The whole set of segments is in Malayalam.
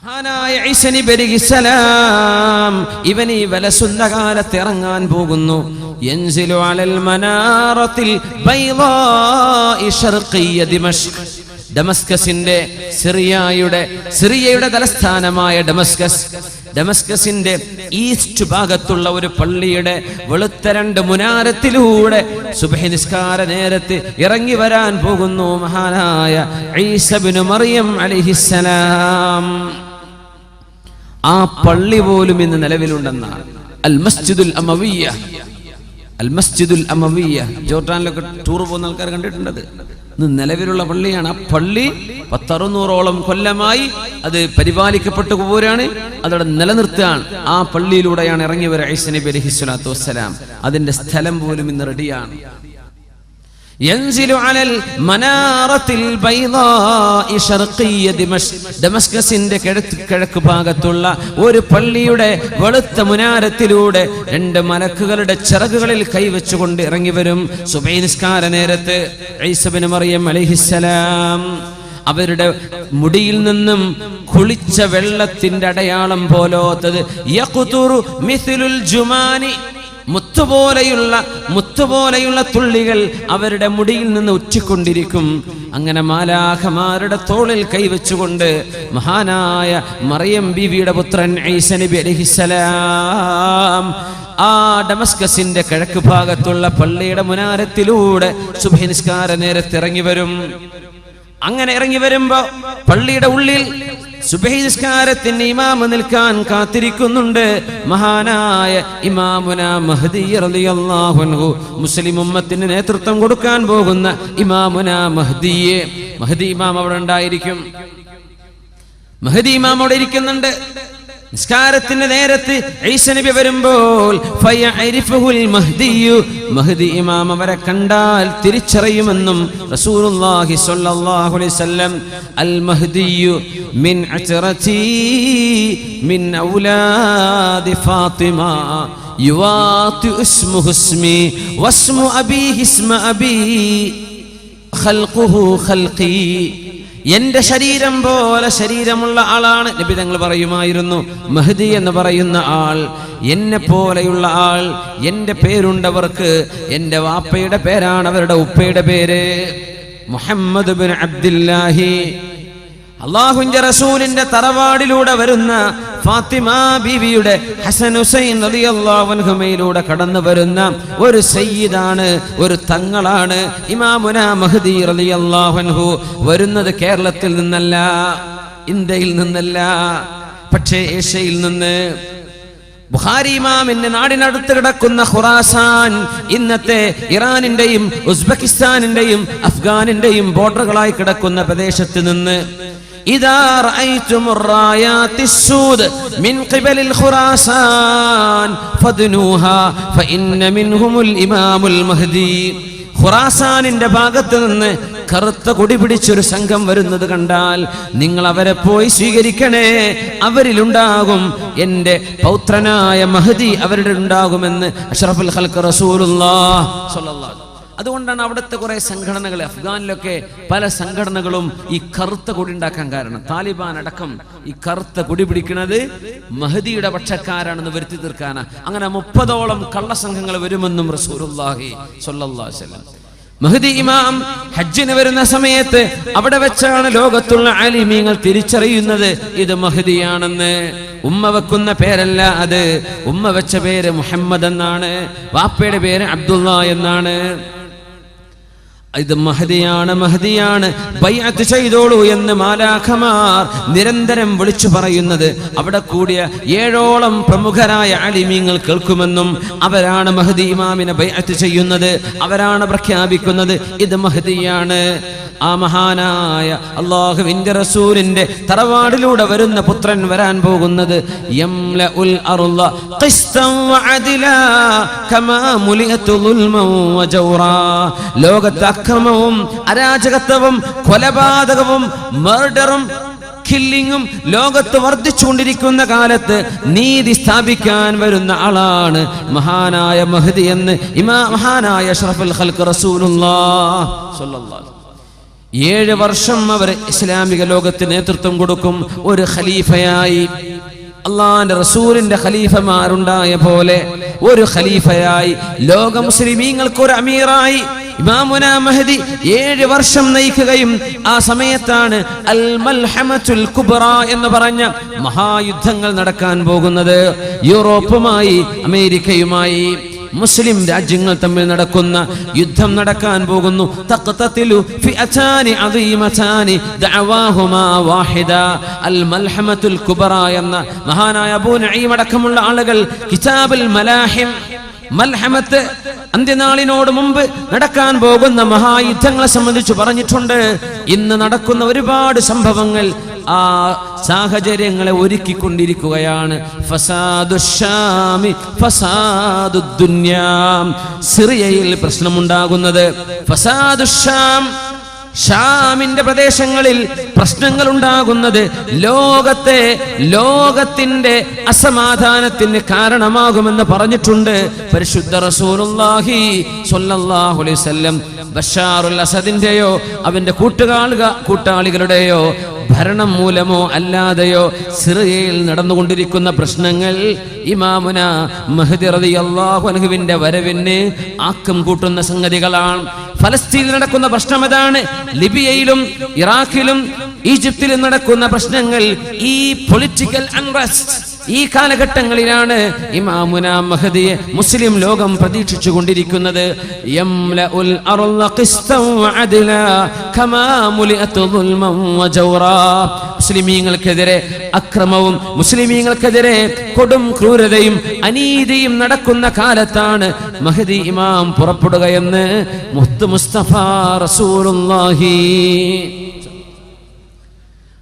മഹാനായ ഈസ നബി അലൈഹിസ്സലാം ഇവൻ ഈ വലസുന്ന കാലത്ത് ഇറങ്ങാൻ പോകുന്നു. യൻസിലു അലൽ മനാറത്തിൽ ബൈളാഇ ശർഖിയ ദിമഷ്ക്, ഡമസ്കസിന്റെ സിറിയയുടെ തലസ്ഥാനമായ ഡമസ്കസിന്റെ ഈസ്റ്റ് ഭാഗത്തുള്ള ഒരു പള്ളിയുടെ വെളുത്ത രണ്ട് മുനാരത്തിലൂടെ സുബ്ഹി നിസ്കാര നേരത്ത് ഇറങ്ങി വരാൻ പോകുന്നു മഹാനായ ഈസ ഇബ്നു മറിയം അലൈഹിസ്സലാം. ആ പള്ളി പോലും ഇന്ന് നിലവിലുണ്ടെന്നാണ്. അൽ മസ്ജിദുൽ അമവിയ്യ ജോർഡാനിലൊക്കെ ടൂർ പോകുന്ന ആൾക്കാർ കണ്ടിട്ടുണ്ടത്. ഇന്ന് നിലവിലുള്ള പള്ളിയാണ്. ആ പള്ളി 100-600ഓളം കൊല്ലമായി അത് പരിപാലിക്കപ്പെട്ടു പോരാണ്, അതവിടെ നിലനിർത്തുകയാണ്. ആ പള്ളിയിലൂടെയാണ് ഇറങ്ങി വരിക ഈസ നബി അലൈഹിസ്സലാത്തു വസ്സലാം. അതിന്റെ സ്ഥലം പോലും ഇന്ന് റെഡിയാണ്. യൻസിലു അലൽ മനാറത്തിൽ ബൈളാഇ ശർഖിയ ദിമഷ്ക്, ഡമസ്കസിന്റെ കിഴക്ക് ഭാഗത്തുള്ള ഒരു പള്ളിയുടെ വെളുത്ത മുനാരത്തിലൂടെ രണ്ട് മലക്കുകളുടെ ചിറകുകളിൽ കൈവച്ചുകൊണ്ട് ഇറങ്ങി വരും സുബ്ഹി നിസ്കാര നേരത്ത് ഈസ ഇബ്നു മറിയം അലൈഹിസ്സലാം. അവരുടെ മുടിയിൽ നിന്നും കുളിച്ച വെള്ളത്തിന്റെ അടയാളം പോലോത്തത് യഖ്തുറു മിസ്ലുൽ ജുമാനി, മുത്തുപോലെയുള്ള തുള്ളികൾ അവരുടെ മുടിയിൽ നിന്ന് ഉറ്റിക്കൊണ്ടിരിക്കും. അങ്ങനെ മാലാഖമാരുടെ തോളിൽ കൈവച്ചുകൊണ്ട് മഹാനായ മറിയം ബീവിയുടെ പുത്രൻ ഈസ നബി അലൈഹിസ്സലാം ആ ഡമസ്കസിന്റെ കിഴക്ക് ഭാഗത്തുള്ള പള്ളിയുടെ മുനാരത്തിലൂടെ സുബ്ഹി നിസ്കാര നേരത്ത് ഇറങ്ങി വരും. അങ്ങനെ ഇറങ്ങി വരുമ്പോ പള്ളിയുടെ ഉള്ളിൽ സുബ്ഹി നിസ്കാരത്തിന് ഇമാമ നിൽക്കാൻ കാത്തിരിക്കുന്നുണ്ട് മഹാനായ ഇമാമുന മഹ്ദി റളിയല്ലാഹു അൻഹു. മുസ്ലിം ഉമ്മത്തിന് നേതൃത്വം കൊടുക്കാൻ പോകുന്ന ഇമാമുന മഹ്ദി ഇമാം അവിടെ ഉണ്ടായിരിക്കും. മഹ്ദി ഇമാം അവിടെ ഇരിക്കുന്നുണ്ട്. നിസ്കാരത്തിന്റെ നേരത്ത് ഈസ നബി വരുമ്പോൾ ഫയഅരിഫുൽ മഹ്ദിയു, മഹ്ദി ഇമാം അവരെ കണ്ടാൽ തിരിച്ചറിയുമെന്നും റസൂലുള്ളാഹി സ്വല്ലല്ലാഹു അലൈഹി വസല്ലം അൽ മഹ്ദിയു മിൻ അത്റതി മിൻ ഔലാദി ഫാത്തിമ യുവാതി ഇസ്മുഹു ഇസ്മി വസ്മു അബീഹി ഇസ്മ അബീ ഖൽഖുഹു ഖൽഖി, എന്റെ ശരീരം പോലെ ശരീരമുള്ള ആളാണ്. നബി തങ്ങൾ പറയുമായിരുന്നു, മഹ്ദി എന്ന് പറയുന്ന ആൾ എന്നെ പോലെയുള്ള ആൾ. എന്റെ പേരുണ്ടവർക്ക് എന്റെ വാപ്പയുടെ പേരാണ് അവരുടെ ഉപ്പയുടെ പേര്. മുഹമ്മദ് ബിൻ അബ്ദുല്ലാഹി, അല്ലാഹുവിന്റെ റസൂലിന്റെ തറവാടിലൂടെ വരുന്ന ഫാത്തിമ ബീവിയുടെ ഹസൻ ഹുസൈൻ റളിയല്ലാഹു അൻഹുമയിലൂടെ കടന്നു വരുന്ന ഒരു സയ്യിദാണ്, ഒരു തങ്ങളാണ് ഇമാമുന മഹ്ദി റളിയല്ലാഹു അൻഹു. വരുന്നത് കേരളത്തിൽ നിന്നല്ല, ഇന്ത്യയിൽ നിന്നല്ല, പക്ഷേ ഏഷ്യയിൽ നിന്ന്. ബുഖാരി ഇമാമിന്റെ നാടിനടുത്ത് കിടക്കുന്ന ഖുറാസാൻ, ഇന്നത്തെ ഇറാനിന്റെയും ഉസ്ബെക്കിസ്ഥാനിന്റെയും അഫ്ഗാനിന്റെയും ബോർഡറുകളായി കിടക്കുന്ന പ്രദേശത്ത് നിന്ന് ഇദാ റഅയ്തുമുർ റായാത്തിസ്സൂദ് മിൻ ഖിബലിൽ ഖുറാസാൻ ഫദ്നൂഹാ ഫഇന്ന മിൻഹുമുൽ ഇമാമുൽ മഹ്ദി. ഖുറാസാനിന്റെ ഭാഗത്ത് നിന്ന് കറുത്ത കൊടി പിടിച്ചൊരു സംഘം വരുന്നത് കണ്ടാൽ നിങ്ങൾ അവരെ പോയി സ്വീകരിക്കണേ, അവരിലുണ്ടാകും എന്റെ പൗത്രനായ മഹ്ദി, അവരുടെ ഉണ്ടാകുമെന്ന് അഷ്റഫുൽ ഖൽഖ് റസൂലുള്ളാഹി സ്വല്ലല്ലാഹു. അതുകൊണ്ടാണ് അവിടുത്തെ കുറെ സംഘടനകൾ, അഫ്ഗാനിലൊക്കെ പല സംഘടനകളും ഈ കറുത്ത കൊടി ഉണ്ടാക്കാൻ കാരണം. താലിബാൻ അടക്കം ഈ കറുത്ത കൊടി പിടിക്കുന്നത് മഹ്ദിയുടെ പക്ഷക്കാരാണെന്ന് വരുത്തി തീർക്കാനാ. അങ്ങനെ 30ഓളം കള്ളസംഘങ്ങൾ വരുമെന്നും റസൂലുള്ളാഹി സ്വല്ലല്ലാഹു അലൈഹി വസല്ലം. മഹ്ദി ഇമാം ഹജ്ജിന് വരുന്ന സമയത്ത് അവിടെ വെച്ചാണ് ലോകത്തുള്ള ആലിമീങ്ങൾ തിരിച്ചറിയുന്നത് ഇത് മഹ്ദിയാണെന്ന്. ഉമ്മ വെക്കുന്ന പേരല്ല അത്, ഉമ്മ വെച്ച പേര് മുഹമ്മദ് എന്നാണ്, വാപ്പയുടെ പേര് അബ്ദുള്ള എന്നാണ്. ഇത് മഹ്ദിയാണ്, ബൈഅത്ത് ചെയ്തോളൂ എന്ന് മാലാഖമാർ നിരന്തരം വിളിച്ചു പറയുന്നത് അവിടെ കൂടിയ 7ഓളം പ്രമുഖരായ ആലിമീങ്ങൾ കേൾക്കുമെന്നും അവരാണ് മഹ്ദി ഇമാമിനെ ബൈഅത്ത് ചെയ്യുന്നത്, അവരാണ് പ്രഖ്യാപിക്കുന്നത് ഇത് മഹ്ദിയാണ്. ആ മഹാനായ അല്ലാഹുവിന്റെ റസൂലിന്റെ തറവാടിലൂടെ വരുന്ന പുത്രൻ വരാൻ പോകുന്നത് യംലഉൽ അർള ഖിസ്തൻ വഅദിലാ കമാ മുലിഅതു ദുൽമൻ വജൗറാ. ലോകത്തെ അക്രമവും അരാജകത്വവും കൊലപാതകവും മർഡറും കില്ലിങ്ങും ലോകത്ത് വർദ്ധിച്ചുകൊണ്ടിരിക്കുന്ന കാലത്ത് നീതി സ്ഥാപിക്കാൻ വരുന്ന ആളാണ് മഹാനായ മഹ്ദി എന്ന് മഹാനായ അഷ്റഫുൽ ഖൽഖ് റസൂലുള്ളാഹി സ്വല്ലല്ലാഹു അലൈഹി വസല്ലം. 7 വർഷം അവർ ഇസ്ലാമിക ലോകത്തിന് നേതൃത്വം കൊടുക്കും. ഒരു ഖലീഫയായി, അള്ളാന്റെ റസൂലിന്റെ ഖലീഫമാരുണ്ടായ പോലെ ഒരു ഖലീഫയായി, ലോക മുസ്ലിമീങ്ങൾക്ക് ഒരു അമീറായി ഇമാമുന മഹദി 7 വർഷം നയിക്കുകയും ആ സമയത്താണ് അൽ മൽഹമത്തുൽ കുബ്ര എന്ന് പറഞ്ഞ മഹായുദ്ധങ്ങൾ നടക്കാൻ പോകുന്നത്. യൂറോപ്പുമായി അമേരിക്കയുമായി മുസ്ലിം രാജ്യങ്ങൾ തമ്മിൽ നടക്കുന്ന യുദ്ധം നടക്കാൻ പോകുന്നു. തഖ്തതിലു ഫിഅതാനി അദീമതാനി ദഅവാഹുമാ വാഹിദ. അൽ മൽഹമത്തുൽ കുബ്ര എന്ന മഹാനായ അബൂ നഈം അടക്കമുള്ള ആളുകൾ കിതാബുൽ മലാഹിം, മൽഹമത്ത് അന്ത്യനാളിനോട് മുമ്പ് നടക്കാൻ പോകുന്ന മഹായുദ്ധങ്ങളെ സംബന്ധിച്ച് പറഞ്ഞിട്ടുണ്ട്. ഇന്ന് നടക്കുന്ന ഒരുപാട് സംഭവങ്ങൾ ആ സാഹചര്യങ്ങളെ ഒരുക്കിക്കൊണ്ടിരിക്കുകയാണ്. ഫസാദുശ്ശാമി ഫസാദുദ്ദുന്യാ, സിറിയയിൽ പ്രശ്നമുണ്ടാകുന്നത്. ഫസാദുശ്ശാം, ഷാമിന്റെ പ്രദേശങ്ങളിൽ പ്രശ്നങ്ങൾ ഉണ്ടാകുന്നത് ലോകത്തിന്റെ അസമാധാനത്തിന് കാരണമാകുമെന്ന് പറഞ്ഞിട്ടുണ്ട് പരിശുദ്ധ റസൂലുള്ളാഹി സ്വല്ലല്ലാഹു അലൈഹി വസല്ലം. ബഷാറുൽ അസദിന്റെയോ അവന്റെ കൂട്ടാളികളുടെയോ ഭരണം മൂലമോ അല്ലാതെയോ സിറിയയിൽ നടന്നുകൊണ്ടിരിക്കുന്ന പ്രശ്നങ്ങൾ ഇമാമുന മഹ്ദി റളിയല്ലാഹു അൻഹുവിന്റെ വരവിന് ആക്കം കൂട്ടുന്ന സംഗതികളാണ്. ഫലസ്തീനിൽ നടക്കുന്ന പ്രശ്നം അതാണ്. ലിബിയയിലും ഇറാഖിലും ഈജിപ്തിലും നടക്കുന്ന പ്രശ്നങ്ങൾ, ഈ പൊളിറ്റിക്കൽ അൺറസ്റ്റ്, ഈ കാലഘട്ടങ്ങളിലാണ് ഇമാമുന മഹദിയെ മുസ്ലിം ലോകം പ്രതീക്ഷിച്ചു കൊണ്ടിരിക്കുന്നത്. യംലഉൽ അർള ഖിസ്തൻ വഅദ്ലാ കമാ മുലിഅത് ദുൽമൻ വജൗറാ. മുസ്ലിമീങ്ങൾക്കെതിരെ അക്രമവും മുസ്ലിമീങ്ങൾക്കെതിരെ കൊടും ക്രൂരതയും അനീതിയും നടക്കുന്ന കാലത്താണ് മഹദി ഇമാം പുറപ്പെടുകയെന്ന് മുഹമ്മദ് മുസ്തഫ റസൂലുള്ളാഹി.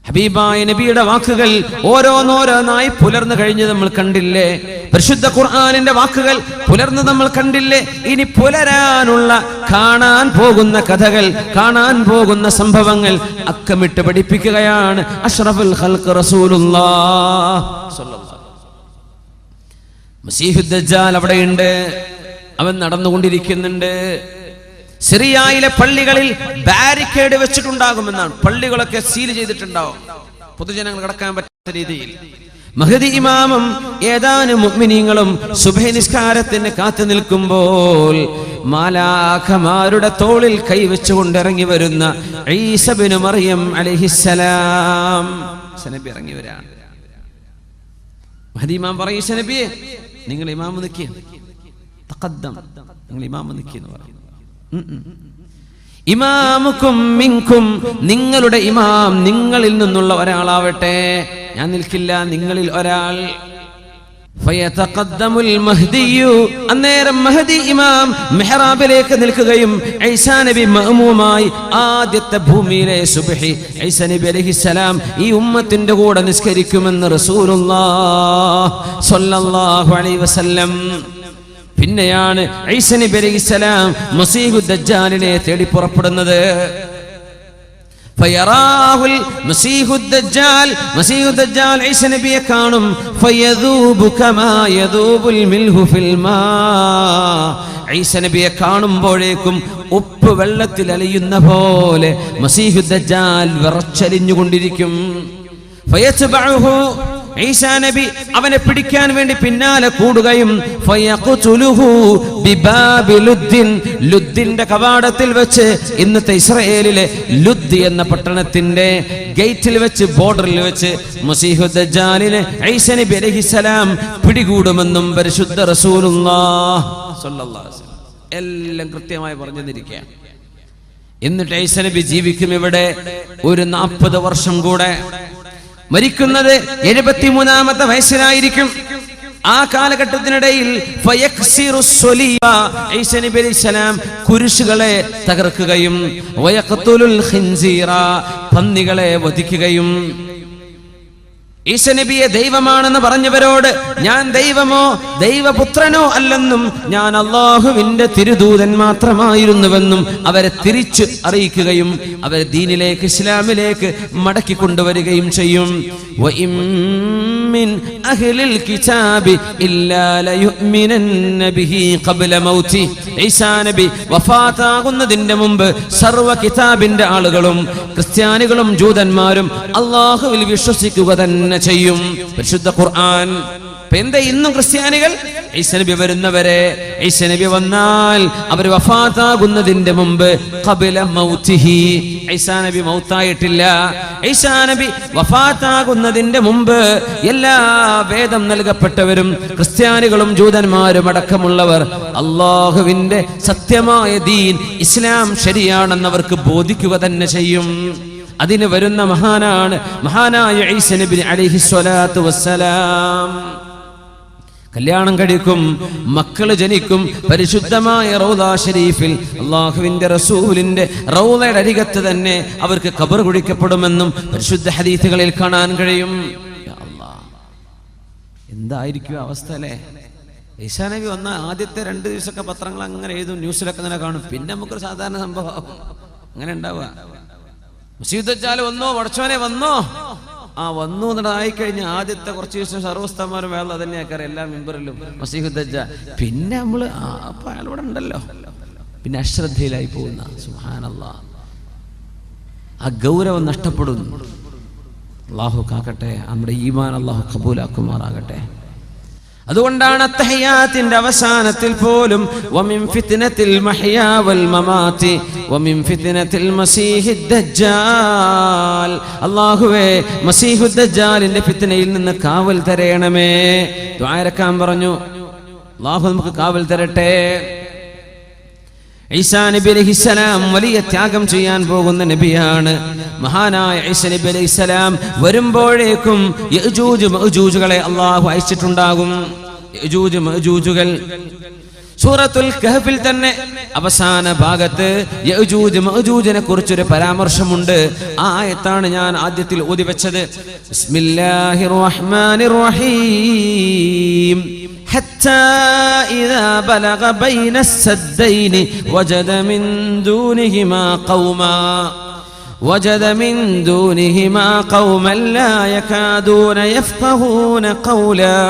ഹബീബായ നബിയുടെ വാക്കുകൾ ഓരോന്നോരോന്നായി പുലർന്നു കഴിഞ്ഞ് നമ്മൾ കണ്ടില്ലേ? പരിശുദ്ധ ഖുർആനിന്റെ വാക്കുകൾ പുലർന്ന് നമ്മൾ കണ്ടില്ലേ? ഇനി പുലരാനുള്ള, കാണാൻ പോകുന്ന കഥകൾ, കാണാൻ പോകുന്ന സംഭവങ്ങൾ അക്കമിട്ട് പഠിപ്പിക്കുകയാണ് അഷ്റഫുൽ ഖൽഖ് റസൂലുള്ളാഹ് സ്വല്ലല്ലാഹു. മസീഹുദ് ദജ്ജാൽ അവിടെയുണ്ട്, അവൻ നടന്നുകൊണ്ടിരിക്കുന്നുണ്ട്. സിറിയയിലെ പള്ളികളിൽ ബാരിക്കേഡ് വെച്ചിട്ടുണ്ടാകുമെന്നാണ്. പള്ളികളൊക്കെ സീൽ ചെയ്തിട്ടുണ്ടാവും, പൊതുജനങ്ങൾ കടക്കാൻ പറ്റുന്ന രീതിയിൽ. മഹദി ഇമാമും ഏതാനും മുഅ്മിനീങ്ങളും സുബ്ഹി നിസ്കാരത്തിന് കാത്തു നിൽക്കുമ്പോൾ മാലാഖമാരുടെ തോളിൽ കൈവച്ചുകൊണ്ട് ഇറങ്ങി വരുന്ന ഈസ ഇബ്നു മറിയം അലൈഹിസ്സലാം നബി ഇറങ്ങി വരാണ്. മഹദി ഇമാം പറയും, ഈസ നബിയെ നിങ്ങൾ ഇമാമ് നിൽക്കുക, തഖദ്ദം, നിങ്ങൾ ഇമാമ് നിൽക്കിയെന്ന് പറയും. ഇമാമുക്കും മിൻകും, നിങ്ങളുടെ ഇമാം നിങ്ങളിൽ നിന്നുള്ള ഒരാളാവട്ടെ, ഞാൻ നിൽക്കില്ല, നിങ്ങളിൽ ഒരാൾ. ഫയതഖദ്ദമുൽ മഹ്ദിയു, അന്നേരം മഹദി ഇമാം മിഹ്റാബിലേക്ക് നിൽക്കുകയും ഈസാ നബി മഅ്മൂമായി ആദ്യത്തെ ഭൂമിയിലെ സുബ്ഹി ഈസാ നബി അലൈഹിസ്സലാം ഈ ഉമ്മത്തിന്റെ കൂടെ നിസ്കരിക്കുമെന്ന് റസൂലുള്ളാഹ് സ്വല്ലല്ലാഹു അലൈഹി വസല്ലം. പിന്നെയാണ് ഈസാ നബി അലൈഹിസ്സലാം മസീഹുദ് ദജ്ജാലിനെ തേടി പുറപ്പെടുന്നത്. ഫയറാഹുൽ മസീഹുദ് ദജ്ജാൽ, മസീഹുദ് ദജ്ജാൽ ഈസാ നബിയെ കാണും. ഫയദൂബു കമാ യദൂബുൽ മിൽഹു ഫിൽ മാ, ഈസാ നബിയെ കാണുമ്പോഴേക്കും ഉപ്പ് വെള്ളത്തിൽ അലിയുന്ന പോലെ മസീഹുദ് ദജ്ജാൽ വിറച്ചലിഞ്ഞുകൊണ്ടിരിക്കും. ഫയത്ബഉഹു, ഈസാ നബി അവനെ പിടിക്കാൻ വേണ്ടി പിന്നാലെ കൂടുകയും ഫയഖ്തുലുഹു ബിബാബി ലുദ്ദിൻ, ലുദ്ദിന്റെ കവാടത്തിൽ വെച്ച്, ഇന്നത്തെ ഇസ്രായേലിലെ ലുദ് എന്ന പട്ടണത്തിന്റെ ഗേറ്റിൽ വെച്ച്, ബോർഡറിൽ വെച്ച് മസീഹുദ് ദജ്ജാലിനെ ഈസാ നബി അലൈഹിസ്സലാം പിടികൂടുമെന്നും പരിശുദ്ധ റസൂലുള്ളാഹ് സ്വല്ലല്ലാഹു അലൈഹി വസല്ലം എല്ലാം കൃത്യമായി പറഞ്ഞു തന്നിരിക്കുകയാണ്. എന്നിട്ട് ഈസാ നബി ജീവിക്കും ഇവിടെ ഒരു 40 വർഷം കൂടെ. മരിക്കുന്നത് 73-ാമത്തെ വയസ്സിലായിരിക്കും. ആ കാലഘട്ടത്തിനിടയിൽ ഈസാ നബി അലൈഹിസ്സലാം കുരിശുകളെ തകർക്കുകയും വയഖ്തുലുൽ ഖിൻസീറ, പന്നികളെ വധിക്കുകയും ഈസ നബിയെ ദൈവമാണെന്ന് പറഞ്ഞവരോട് ഞാൻ ദൈവമോ ദൈവപുത്രനോ അല്ലെന്നും ഞാൻ അല്ലാഹുവിന്റെ തിരുദൂതൻ മാത്രമായിരുന്നുവെന്നും അവരെ തിരിച്ചു അറിയിക്കുകയും അവരെ ദീനിലേക്ക് ഇസ്ലാമിലേക്ക് മടക്കി കൊണ്ടുവരികയും ചെയ്യും. വഇം മിൻ അഹ്ലിൽ കിതാബി ഇല്ലാ ലയുഅ്മിനന്ന ബിഹി ഖബ്ല മൗതി. ഈസാ നബി വഫാത്താകുന്നതിന്റെ മുമ്പ് സർവ്വ കിതാബിന്റെ ആളുകളും ക്രിസ്ത്യാനികളും ജൂതന്മാരും അല്ലാഹുവിൽ വിശ്വസിക്കുക തന്നെ ചെയ്യും. പരിശുദ്ധ ഖുർആൻ. എന്താ ഇന്നും ക്രിസ്ത്യാനികൾ ഈസ നബി വരുന്നവരെ, ഈസ നബി വന്നാൽ അവർ വഫാത്താകുന്നതിന്റെ മുമ്പ് ഖബല മൗതിഹി, ഈസാ നബി മൗത്തായിട്ടില്ല. ഈസാ നബി വഫാത്താകുന്നതിന്റെ മുമ്പ് എല്ലാ വേദം നൽകപ്പെട്ടവരും ക്രിസ്ത്യാനികളും ജൂതന്മാരും അടക്കമുള്ളവർ അല്ലാഹുവിന്റെ സത്യമായ ദീൻ ഇസ്ലാം ശരിയാണെന്നവർക്ക് ബോധിക്കുക തന്നെ ചെയ്യും. അതിന് വരുന്ന മഹാനായ ഈസ നബി അലൈഹിസ്സലാത്തു വസ്സലാം. കല്യാണം കഴിക്കും, മക്കള് ജനിക്കും. പരിശുദ്ധമായ റൗള ഷരീഫിൽ അല്ലാഹുവിന്റെ റസൂലിന്റെ റൗളയുടെ അരികത്ത് തന്നെ അവർക്ക് ഖബർ കുഴിക്കപ്പെടുമെന്നും പരിശുദ്ധ ഹദീസുകളിൽ കാണാൻ കഴിയും. യാ അല്ലാഹ്, എന്തായിരിക്കും അവസ്ഥ അല്ലേ? ഈസാ നബി വന്ന ആദ്യത്തെ 2 ദിവസമൊക്കെ പത്രങ്ങൾ അങ്ങനെ എഴുതും, ന്യൂസിലൊക്കെ അങ്ങനെ കാണും. പിന്നെ നമുക്കൊരു സാധാരണ സംഭവം അങ്ങനെ ഉണ്ടാവുക. മസീഹ് ദജ്ജാൽ വന്നോ, പടച്ചോനെ വന്നോ, വന്നു എന്നിട്ട് ആയിക്കഴിഞ്ഞ് ആദ്യത്തെ കുറച്ച് ദിവസം സർവ്വസ്ഥന്മാരും വേള തന്നെയാക്കാറ് എല്ലാ മെമ്പറിലും മസീഹ് ദജ്ജാൽ. പിന്നെ നമ്മള് അപ്പൊ അയാളിവിടെ ഉണ്ടല്ലോ, പിന്നെ അശ്രദ്ധയിലായി പോകുന്ന. സുബ്ഹാനല്ലാഹ്, ആ ഗൗരവം നഷ്ടപ്പെടുന്നു. അല്ലാഹു കാക്കട്ടെ, നമ്മുടെ ഈമാൻ അല്ലാഹു ഖബൂലാക്കുമാറാകട്ടെ. അതുകൊണ്ടാണ് അത്തഹിയാത്തിന്റെ അവസാനത്തിൽ പോലും വമിൻ ഫിത്നത്തിൽ മഹ്യാ വൽ മമാതി വമിൻ ഫിത്നത്തിൽ മസീഹിദ് ദജ്ജാൽ, അല്ലാഹുവേ മസീഹുദ് ദജ്ജാലിന്റെ ഫിത്നയിൽ നിന്ന് കാവൽ തരയണമേ. ദുആ ഇറക്കാൻ പറഞ്ഞു. അല്ലാഹു നമുക്ക് കാവൽ തരട്ടെ. ഈസാ നബി അലൈഹിസ്സലാം വലിയ ത്യാഗം ചെയ്യാൻ പോകുന്ന നബിയാണ്. മഹാനായ ഈസാ നബി അലൈഹിസ്സലാം വരുമ്പോഴേക്കും യഅജൂജ് മഅജൂജുകളെ അല്ലാഹു അയച്ചിട്ടുണ്ടാകും. യഅജൂജ് മഅജൂജുകൾ സൂറത്തുൽ കഹ്ഫിൽ തന്നെ അവസാന ഭാഗത്ത് യഅജൂജ് മഅജൂജിനെ കുറിച്ചൊരു പരാമർശമുണ്ട്. ആ ആയത്താണ് ഞാൻ ആദ്യത്തിൽ ഓതി വെച്ചത്. ബിസ്മില്ലാഹിർ റഹ്മാനിർ റഹീം. حتى إذا بلغ بين السدين وجد من دونهما قوما لا يكادون يفقهون قولا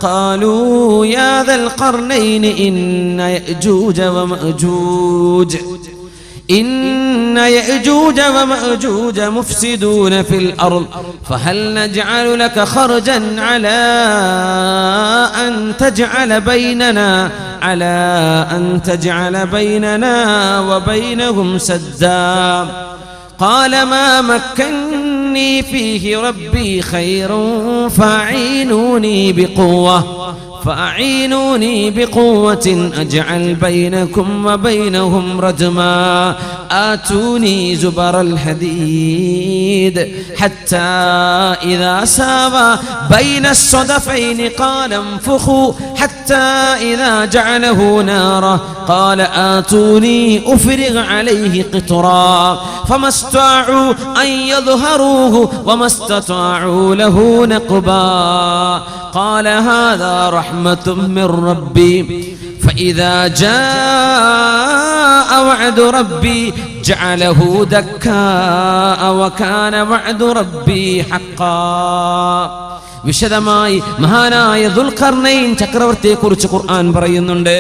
قالوا يا ذا القرنين إن يأجوج ومأجوج مفسدون في الأرض فهل نجعل لك خرجا على أن تجعل بيننا وبينهم سدا قال ما مكني فيه ربي خير فأعينوني بقوة أجعل بينكم وبينهم ردما آتوني زبر الحديد حتى إذا ساوى بين الصدفين قال انفخوا حتى إذا جعله نارا قال آتوني أفرغ عليه قطرا فما استطاعوا أن يظهروه وما استطاعوا له نقبا قال هذا رحمة من ربي فإذا جاء وعد ربي جعله دكاء وكان وعد ربي حقا. വിശദമായി മഹാനായ ദുൽഖർനൈൻ ചക്രവർത്തിയെ കുറിച്ച് ഖുർആൻ പറയുന്നുണ്ട്.